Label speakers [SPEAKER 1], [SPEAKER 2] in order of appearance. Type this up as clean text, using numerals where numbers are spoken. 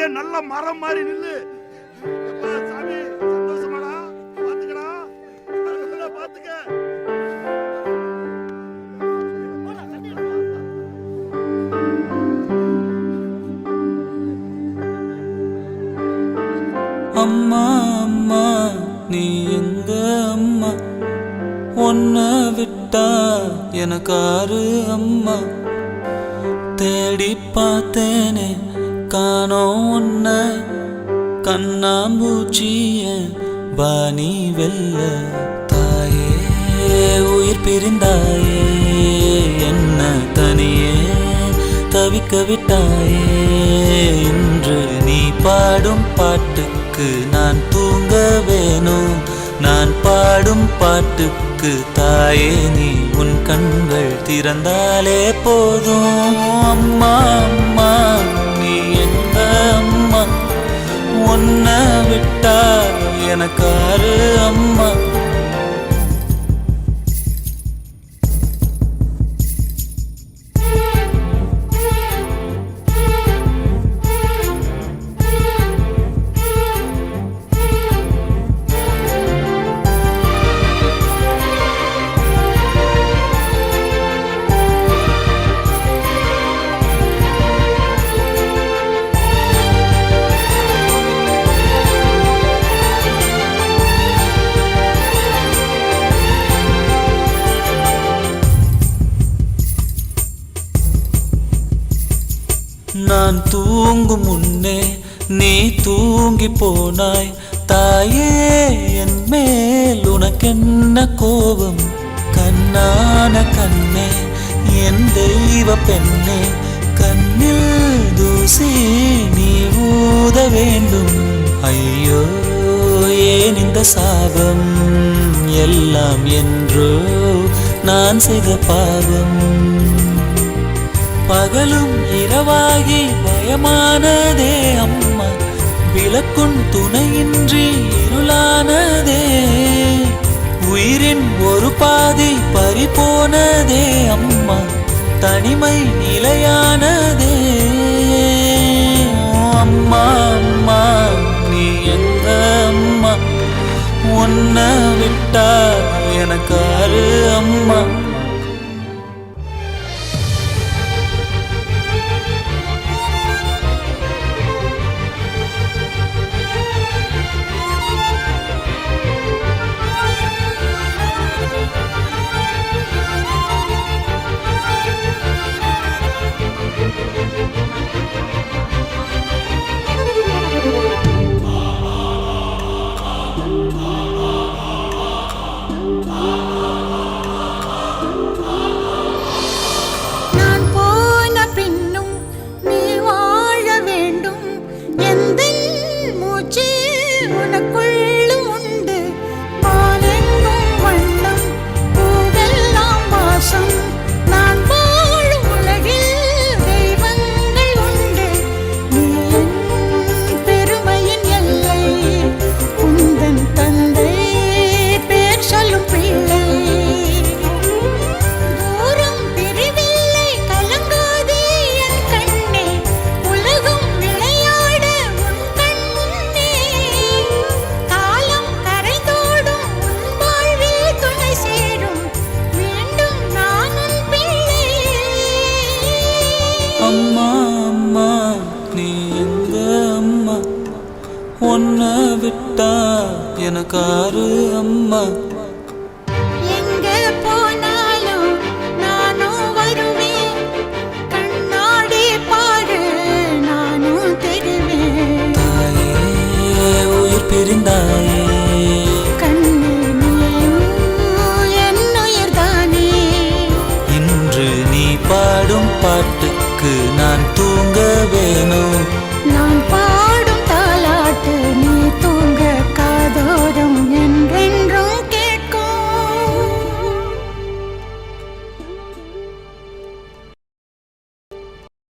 [SPEAKER 1] அப்படியே நல்ல மரம் மாதிரி நில்லு. சாமி சந்தோஷமாடா, பாத்துக்கடா, பாத்துக்க.
[SPEAKER 2] அம்மா அம்மா நீ எங்க அம்மா, உன்னை விட்டா எனக்காரு அம்மா. தேடி பார்த்தேனே காணோம் உன்னை, கண்ணாம்பூச்சிய பாணி வெல்ல. தாயே உயிர் பிரிந்தாயே, என்ன தனியே தவிக்க விட்டாயே. இன்று நீ பாடும் பாட்டுக்கு நான் தூங்க வேணும், நான் பாடும் பாட்டுக்கு தாயே நீ உன் கண்கள் திறந்தாலே போதும். அம்மா அம்மா நீ எங்க அம்மா, உன்னை விட்டா எனக்காரு அம்மா. நான் தூங்கும் முன்னே நீ தூங்கி போனாய் தாயே, என் மேல் உனக்கென்ன கோபம். கண்ணான கண்ணே என் தெய்வ பெண்ணே, கண்ணில் தூசி நீ ஊத வேண்டும். ஐயோ ஏன் இந்த சாபம், எல்லாம் என்றோ நான் செய்த பாவம். பகலும் இரவாகி பயமானதே அம்மா, விளக்குன் துணையின்றி இருளானதே. உயிரின் ஒரு பாதி பறிபோனதே அம்மா, தனிமை நிலையானதே. அம்மா அம்மா நீ எங்க அம்மா, உன்னை விட்டா எனக்காரு அம்மா. அம்மா அம்மா நீ எங்க அம்மா, உன்னை விட்டா எனக்காரு அம்மா.